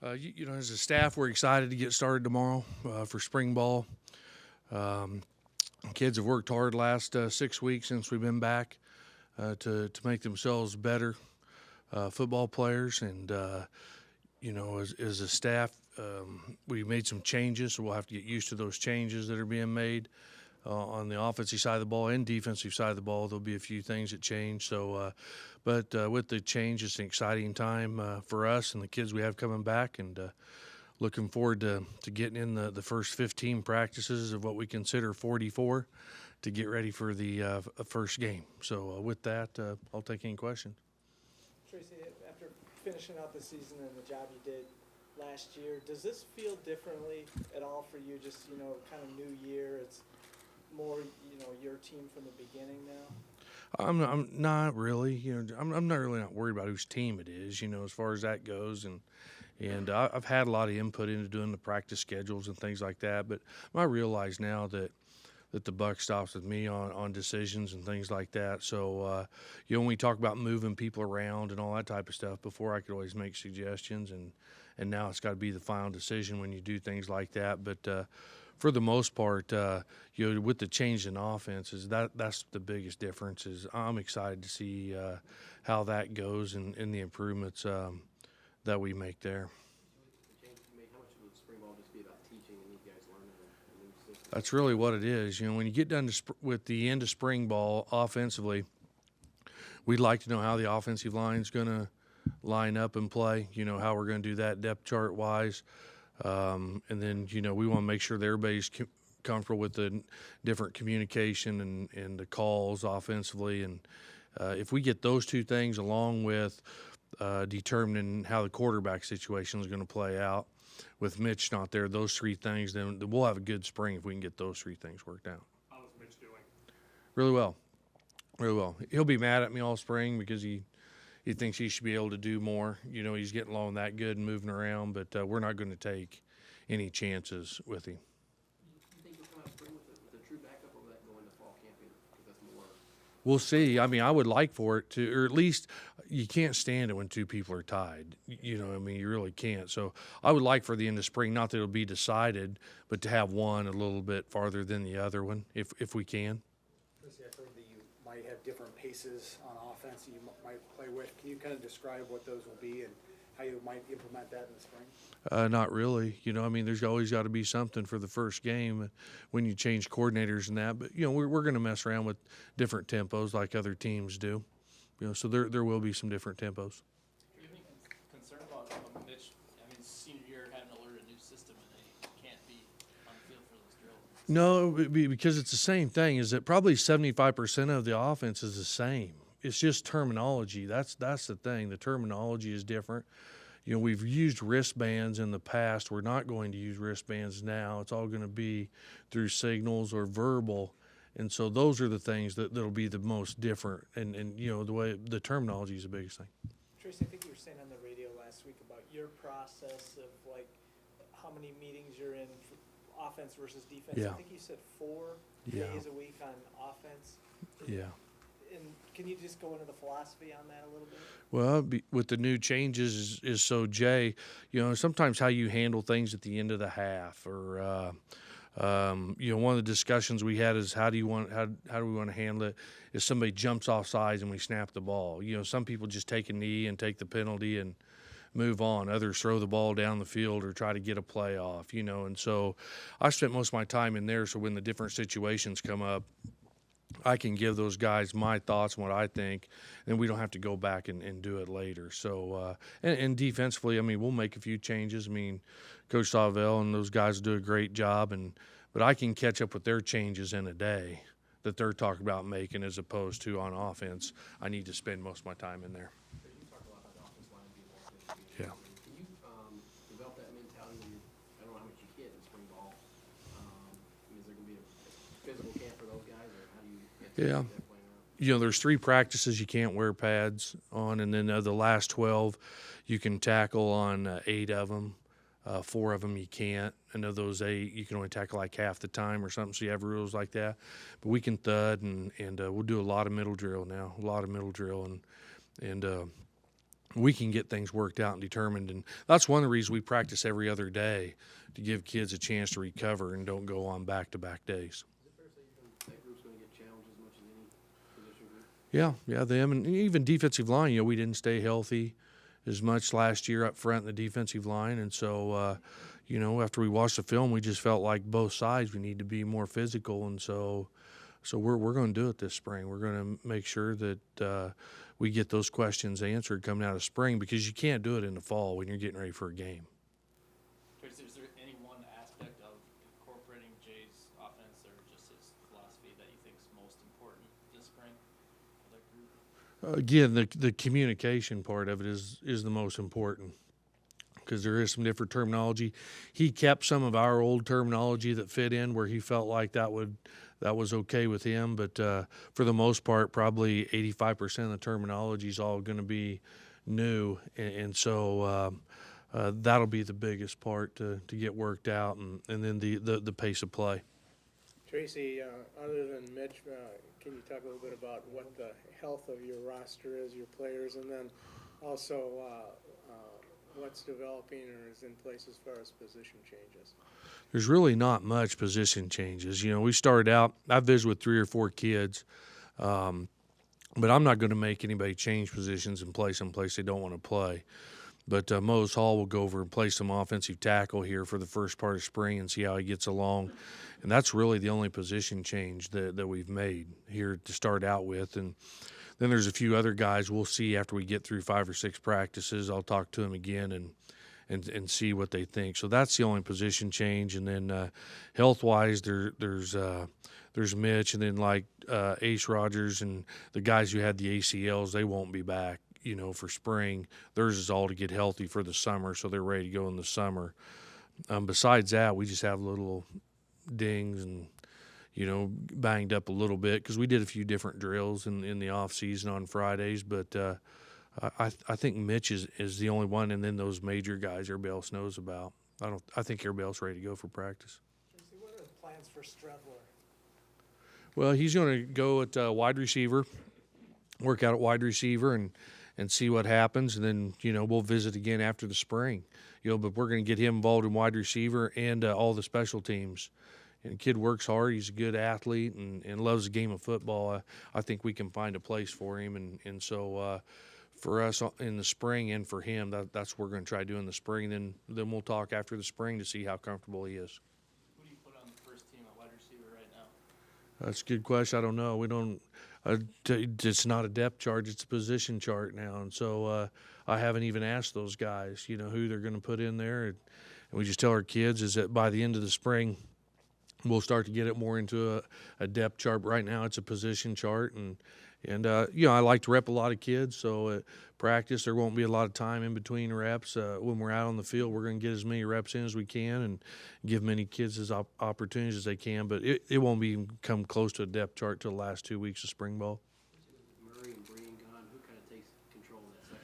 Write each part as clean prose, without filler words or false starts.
As a staff, we're excited to get started tomorrow for spring ball. Um, Kids have worked hard last 6 weeks since we've been back to make themselves better football players. And, as a staff, we made some changes, so we'll have to get used to those changes that are being made. On the offensive side of the ball and defensive side of the ball, there'll be a few things that change. But with the change, it's an exciting time for us and the kids we have coming back, and looking forward to getting in the first 15 practices of what we consider 44 to get ready for the first game. So with that, I'll take any questions. Tracy, after finishing out the season and the job you did last year, does this feel differently at all for you? Just, kind of new year, it's more, your team from the beginning now? I'm not really, I'm not really not worried about whose team it is, as far as that goes, and I've had a lot of input into doing the practice schedules and things like that. But I realize now that the buck stops with me on decisions and things like that. So when we talk about moving people around and all that type of stuff, before I could always make suggestions, and now it's got to be the final decision when you do things like that. But for the most part, with the change in offenses, that's the biggest difference. Is I'm excited to see how that goes and the improvements that we make there. That's really what it is. When you get done with the end of spring ball offensively, we'd like to know how the offensive line is going to line up and play. How we're going to do that depth chart wise. And then, we want to make sure that everybody's comfortable with the different communication and the calls offensively. And if we get those two things along with determining how the quarterback situation is going to play out with Mitch not there, those three things, then we'll have a good spring if we can get those three things worked out. How is Mitch doing? Really well. Really well. He'll be mad at me all spring because he thinks he should be able to do more. He's getting along that good and moving around, but we're not going to take any chances with him. You think you'll come out spring with a true backup, or will that go into fall camp? Because that's more. We'll see. I mean, I would like for it to, or at least you can't stand it when two people are tied. You really can't. So I would like for the end of spring, not that it'll be decided, but to have one a little bit farther than the other one, if we can. Tracy, I've heard that you might have different paces on offense that you might play with. Can you kind of describe what those will be and how you might implement that in the spring? Not really. There's always got to be something for the first game when you change coordinators and that. But, we're going to mess around with different tempos like other teams do. So there will be some different tempos. Do you have any concern about Mitch? Senior year having to learn a new system and he can't be on the field for those drills? No, because it's the same thing. Is that probably 75% of the offense is the same. It's just terminology. That's the thing. The terminology is different. We've used wristbands in the past. We're not going to use wristbands now. It's all going to be through signals or verbal. And so those are the things that'll be the most different. And the way the terminology is the biggest thing. Tracy, I think you were saying on the radio last week about your process of how many meetings you're in for offense versus defense. Yeah. I think you said 4 Yeah. days a week on offense. Yeah. And can you just go into the philosophy on that a little bit? Well, with the new changes is so, Jay, sometimes how you handle things at the end of the half or one of the discussions we had is how do we want to handle it if somebody jumps off sides and we snap the ball. Some people just take a knee and take the penalty and move on. Others throw the ball down the field or try to get a play off, and so I spent most of my time in there, so when the different situations come up, I can give those guys my thoughts and what I think, and we don't have to go back and do it later. So, and defensively, we'll make a few changes. Coach Savell and those guys do a great job, but I can catch up with their changes in a day that they're talking about making as opposed to on offense. I need to spend most of my time in there. You talk a lot about the offensive line being more efficient. Yeah. Can you develop that mentality when I don't know how much you get in spring ball? Is there going to be a physical camp for those guys, or how do you get Yeah. that playing out? There's 3 practices you can't wear pads on, and then the last 12 you can tackle on 8 of them. 4 of them you can't, and of those 8 you can only tackle like half the time or something, so you have rules like that. But we can thud, and we'll do a lot of middle drill now, and we can get things worked out and determined. And that's one of the reasons we practice every other day, to give kids a chance to recover and don't go on back-to-back days. Is it fair to say that group's gonna get challenged as much as any position group? Yeah, them, and even defensive line. We didn't stay healthy as much last year up front in the defensive line, and so after we watched the film, we just felt like both sides we need to be more physical, and so we're going to do it this spring. We're going to make sure that we get those questions answered coming out of spring, because you can't do it in the fall when you're getting ready for a game. Tracy, is there any one aspect of incorporating Jay's offense or just his philosophy that you think is most important this spring for that group? Again, the communication part of it is the most important, because there is some different terminology. He kept some of our old terminology that fit in where he felt like that was okay with him, but for the most part, probably 85% of the terminology is all going to be new, and so that'll be the biggest part to get worked out, and then the pace of play. Tracy, other than Mitch, can you talk a little bit about what the health of your roster is, your players, and then also what's developing or is in place as far as position changes? There's really not much position changes. We started out, I visited with 3 or 4 kids, but I'm not going to make anybody change positions and play someplace they don't want to play. But Mose Hall will go over and play some offensive tackle here for the first part of spring and see how he gets along. And that's really the only position change that we've made here to start out with. And then there's a few other guys we'll see after we get through 5 or 6 practices. I'll talk to them again and see what they think. So that's the only position change. And then health-wise, there's Mitch, and then like Ace Rogers and the guys who had the ACLs, they won't be back, for spring. Theirs is all to get healthy for the summer, so they're ready to go in the summer. Besides that, we just have little dings and banged up a little bit because we did a few different drills in the off season on Fridays, but I think Mitch is the only one, and then those major guys everybody else knows about. I think everybody else ready to go for practice. Tracy, what are the plans for Strebler? Well, he's going to go at wide receiver, work out at wide receiver, and see what happens, and then we'll visit again after the spring. But we're going to get him involved in wide receiver and all the special teams. And the kid works hard. He's a good athlete and loves the game of football. I think we can find a place for him. And so for us in the spring and for him, that's what we're going to try to do in the spring. Then we'll talk after the spring to see how comfortable he is. Who do you put on the first team at wide receiver right now? That's a good question. I don't know. We don't. It's not a depth chart. It's a position chart now. And so I haven't even asked those guys, who they're going to put in there. And we just tell our kids is that by the end of the spring, we'll start to get it more into a depth chart. Right now, it's a position chart, and I like to rep a lot of kids. So at practice, there won't be a lot of time in between reps. When we're out on the field, we're going to get as many reps in as we can and give many kids as opportunities as they can. But it won't come close to a depth chart till the last 2 weeks of spring ball. Murray and Breen gone, who kind of takes control of that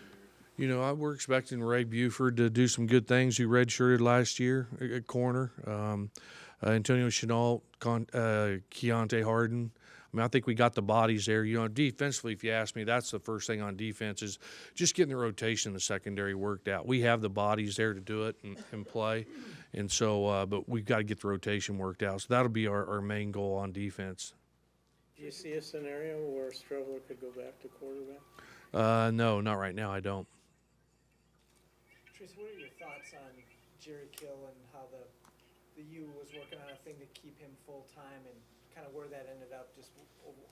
secondary? We're expecting Ray Buford to do some good things. He redshirted last year at corner. Antonio Chenault, Keontae Harden. I think we got the bodies there. Defensively, if you ask me, that's the first thing on defense is just getting the rotation in the secondary worked out. We have the bodies there to do it and play. And so, but we've got to get the rotation worked out. So that'll be our main goal on defense. Do you see a scenario where Strebler could go back to quarterback? No, not right now. I don't. Tracy, what are your thoughts on Jerry Kill and how the U was working on a thing to keep him full-time and kind of where that ended up? Just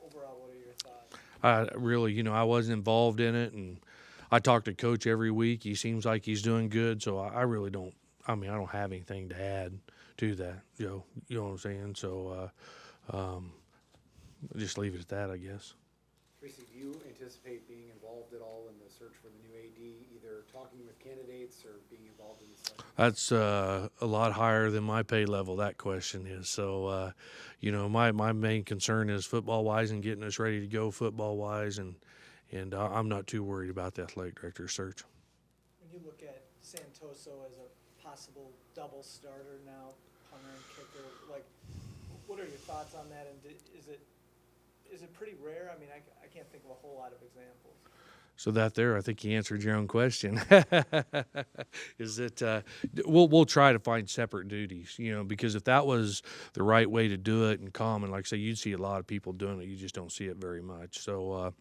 overall, what are your thoughts? I wasn't involved in it, and I talk to Coach every week. He seems like he's doing good, so I really don't. I don't have anything to add to that. You know what I'm saying? So just leave it at that, I guess. Tracy, do you anticipate being involved at all in the search for the new AD, either talking with candidates or being involved in the search? That's a lot higher than my pay level, that question is. So, my main concern is football-wise and getting us ready to go football-wise, and I'm not too worried about the athletic director search. When you look at Santoso as a possible double starter now, punter and kicker, what are your thoughts on that? And is it pretty rare? I can't think of a whole lot of examples. So that there, I think you answered your own question. Is that we'll try to find separate duties, because if that was the right way to do it and common, like I say, you'd see a lot of people doing it. You just don't see it very much. So,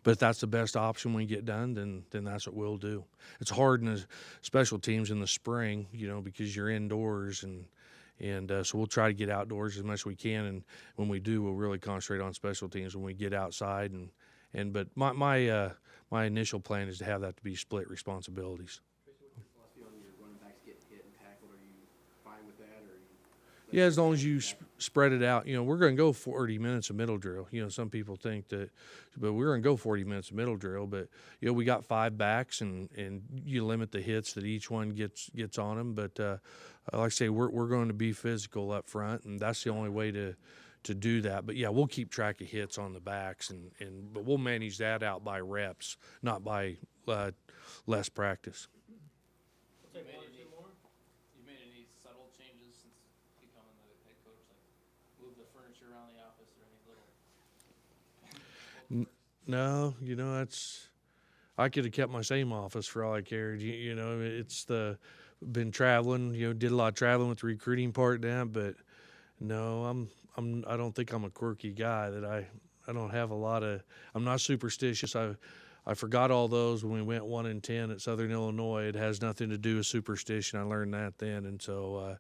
but if that's the best option when we get done, then that's what we'll do. It's hard in the special teams in the spring, because you're indoors and so we'll try to get outdoors as much as we can. And when we do, we'll really concentrate on special teams when we get outside but my initial plan is to have that to be split responsibilities. Tracy, what's your philosophy on your running backs getting hit and tackled? Are you fine with that, or are you? Yeah, as long as you spread it out. We're going to go 40 minutes of middle drill. Some people think that, but we're going to go 40 minutes of middle drill. But we got 5 backs, and you limit the hits that each one gets on them. But like I say, we're going to be physical up front, and that's the only way to do that. But yeah, we'll keep track of hits on the backs, but we'll manage that out by reps, not by less practice. You made any subtle changes since becoming the head coach, like move the furniture around the office or any little? No, I could have kept my same office for all I cared. It's been traveling, did a lot of traveling with the recruiting part now, but no, I don't think I'm a quirky guy. That I don't have a lot of. I'm not superstitious. I forgot all those when we went 1-10 at Southern Illinois. It has nothing to do with superstition. I learned that then, and so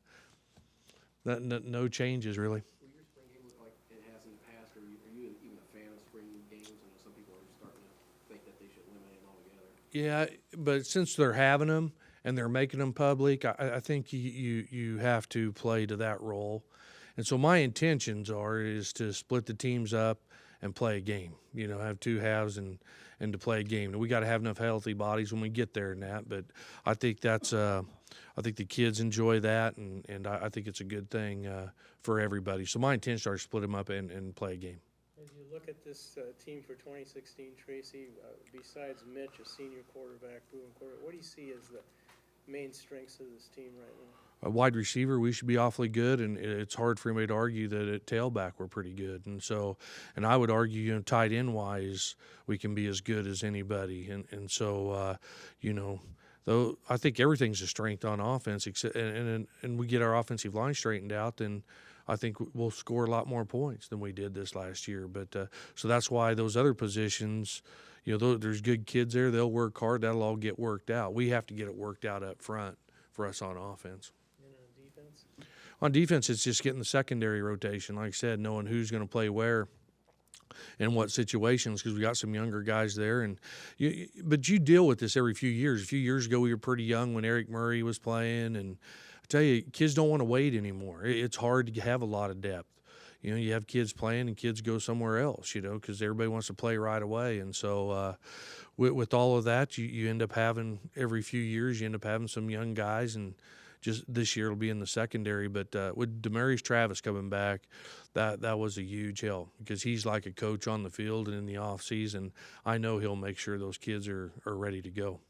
no changes really. Will your spring game look like it has in the past, or are you even a fan of spring games? I know some people are starting to think that they should eliminate them altogether. Yeah, but since they're having them and they're making them public, I think you have to play to that role. And so my intentions is to split the teams up and play a game. Have 2 halves and to play a game. And we got to have enough healthy bodies when we get there and that. But I think that's I think the kids enjoy that, and I think it's a good thing for everybody. So my intentions are to split them up and play a game. As you look at this team for 2016, Tracy, besides Mitch, a senior quarterback, proven quarterback, what do you see as the main strengths of this team right now? A wide receiver, we should be awfully good, and it's hard for anybody to argue that at tailback we're pretty good. And I would argue, tight end wise, we can be as good as anybody. And so, though I think everything's a strength on offense, except and we get our offensive line straightened out, then I think we'll score a lot more points than we did this last year. But so that's why those other positions, there's good kids there. They'll work hard. That'll all get worked out. We have to get it worked out up front for us on offense. On defense, it's just getting the secondary rotation. Like I said, knowing who's going to play where and what situations, because we got some younger guys there. But you deal with this every few years. A few years ago, we were pretty young when Eric Murray was playing. And I tell you, kids don't want to wait anymore. It's hard to have a lot of depth. You have kids playing and kids go somewhere else, because everybody wants to play right away. And so with all of that, you end up having every few years, you end up having some young guys, and just this year it'll be in the secondary. But with Demarius Travis coming back, that was a huge help, because he's like a coach on the field, and in the off season, I know he'll make sure those kids are ready to go.